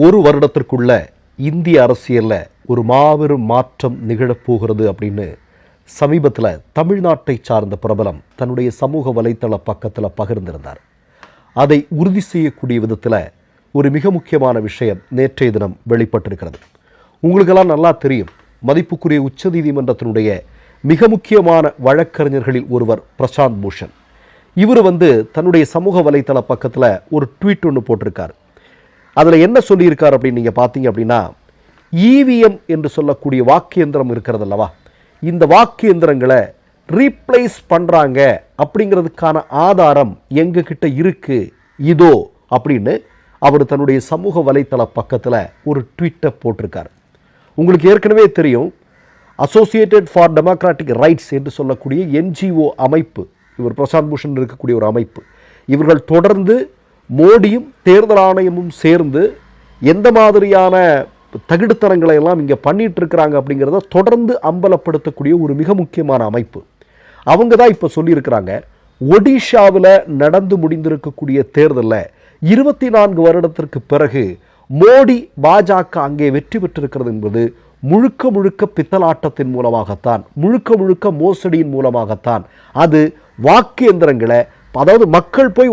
ஒரு வருடத்திற்குள்ள இந்திய அரசியலில் ஒரு மாபெரும் மாற்றம் நிகழப்போகிறது அப்படின்னு சமீபத்தில் தமிழ்நாட்டை சார்ந்த பிரபலம் தன்னுடைய சமூக வலைத்தள பக்கத்தில் பகிர்ந்திருந்தார். அதை உறுதி செய்யக்கூடிய விதத்தில் ஒரு மிக முக்கியமான விஷயம் நேற்றைய தினம் வெளிப்பட்டிருக்கிறது. உங்களுக்கெல்லாம் நல்லா தெரியும், மதிப்புக்குரிய உச்சநீதிமன்றத்தினுடைய மிக முக்கியமான வழக்கறிஞர்களில் ஒருவர் பிரசாந்த் பூஷன். இவர் தன்னுடைய சமூக வலைத்தள பக்கத்தில் ஒரு ட்வீட் ஒன்று போட்டிருக்கார். அதில் என்ன சொல்லியிருக்கார் அப்படின்னு நீங்கள் பார்த்தீங்க அப்படின்னா, இவிஎம் என்று சொல்லக்கூடிய வாக்கு எந்திரம் இருக்கிறது அல்லவா, இந்த வாக்கு எந்திரங்களை ரீப்ளேஸ் பண்ணுறாங்க அப்படிங்கிறதுக்கான ஆதாரம் எங்ககிட்ட இருக்கு இதோ அப்படின்னு அவர் தன்னுடைய சமூக வலைத்தள பக்கத்தில் ஒரு ட்வீட்டை போட்டிருக்கார். உங்களுக்கு ஏற்கனவே தெரியும், அசோசியேட்டட் ஃபார் டெமோக்ராட்டிக் ரைட்ஸ் என்று சொல்லக்கூடிய என்ஜிஓ அமைப்பு, இவர் பிரசாந்த் பூஷன் இருக்கக்கூடிய ஒரு அமைப்பு, இவர்கள் தொடர்ந்து மோடியும் தேர்தல் ஆணையமும் சேர்ந்து எந்த மாதிரியான தகுடுத்தனங்களை எல்லாம் இங்கே பண்ணிட்டு இருக்கிறாங்க அப்படிங்கிறத தொடர்ந்து அம்பலப்படுத்தக்கூடிய ஒரு மிக முக்கியமான அமைப்பு. அவங்க தான் இப்போ சொல்லியிருக்கிறாங்க, ஒடிஷாவில் நடந்து முடிந்திருக்கக்கூடிய தேர்தலில் 24 வருடத்திற்கு பிறகு மோடி பாஜக அங்கே வெற்றி பெற்றிருக்கிறது என்பது முழுக்க முழுக்க பித்தலாட்டத்தின் மூலமாகத்தான், முழுக்க முழுக்க மோசடியின் மூலமாகத்தான். அது வாக்கு எந்திரங்களை, அதாவது மக்கள் போய்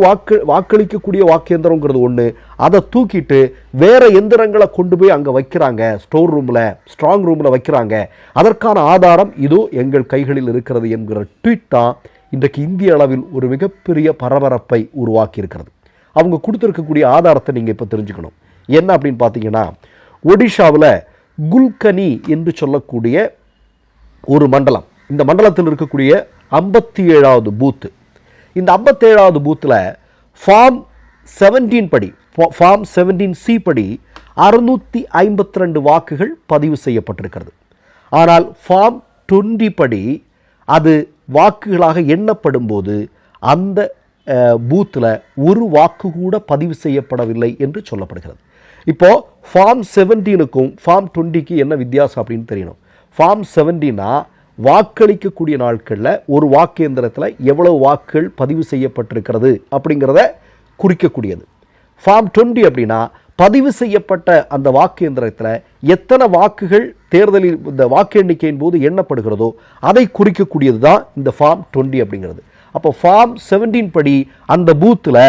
வாக்களிக்கக்கூடிய வாக்கு எந்திரங்கிறது ஒன்று, அதை தூக்கிட்டு வேற எந்திரங்களை கொண்டு போய் அங்கே வைக்கிறாங்க, ஸ்ட்ராங் ரூமில் வைக்கிறாங்க. அதற்கான ஆதாரம் இதோ எங்கள் கைகளில் இருக்கிறது என்கிற ட்வீட் தான் இன்றைக்கு இந்திய அளவில் ஒரு மிகப்பெரிய பரபரப்பை உருவாக்கி இருக்கிறது. அவங்க கொடுத்துருக்கக்கூடிய ஆதாரத்தை நீங்கள் இப்போ தெரிஞ்சுக்கணும். என்ன அப்படின்னு பார்த்தீங்கன்னா, ஒடிஷாவில் குல்கனி என்று சொல்லக்கூடிய ஒரு மண்டலம், இந்த மண்டலத்தில் இருக்கக்கூடிய 57வது பூத்து, இந்த 57வது பூத்தில் ஃபார்ம் 17 படி, ஃபார்ம் 17C படி 652 வாக்குகள் பதிவு செய்யப்பட்டிருக்கிறது. ஆனால் ஃபார்ம் 20 படி அது வாக்குகளாக எண்ணப்படும் போது அந்த பூத்தில் ஒரு வாக்கு கூட பதிவு செய்யப்படவில்லை என்று சொல்லப்படுகிறது. இப்போது ஃபார்ம் 17க்கும் ஃபார்ம் 20க்கு என்ன வித்தியாசம் அப்படின்னு தெரியணும். ஃபார்ம் 17னா வாக்களிக்கக்கூடிய நாட்களில் ஒரு வாக்கு எந்திரத்தில் எவ்வளவு வாக்குகள் பதிவு செய்யப்பட்டிருக்கிறது அப்படிங்கிறத குறிக்கக்கூடியது. ஃபார்ம் 20 அப்படின்னா பதிவு செய்யப்பட்ட அந்த வாக்கு எந்திரத்தில் எத்தனை வாக்குகள் தேர்தலில் இந்த வாக்கு எண்ணிக்கையின் போது எண்ணப்படுகிறதோ அதை குறிக்கக்கூடியது தான் இந்த ஃபார்ம் 20 அப்படிங்கிறது. அப்போ ஃபார்ம் 17 படி அந்த பூத்தில்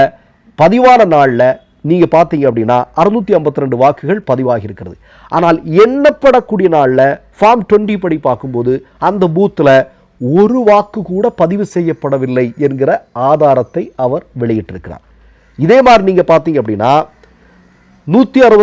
பதிவான நாளில் நீங்கள் பார்த்தீங்க அப்படின்னா 652 வாக்குகள் பதிவாகி இருக்கிறது. ஆனால் எண்ணப்படக்கூடிய நாளில் ஃபார்ம் 20 படி பார்க்கும்போது அந்த பூத்தில் ஒரு வாக்கு கூட பதிவு செய்யப்படவில்லை என்கிற ஆதாரத்தை அவர் வெளியிட்டிருக்கிறார். இதே மாதிரி நீங்கள் பார்த்தீங்க அப்படின்னா 160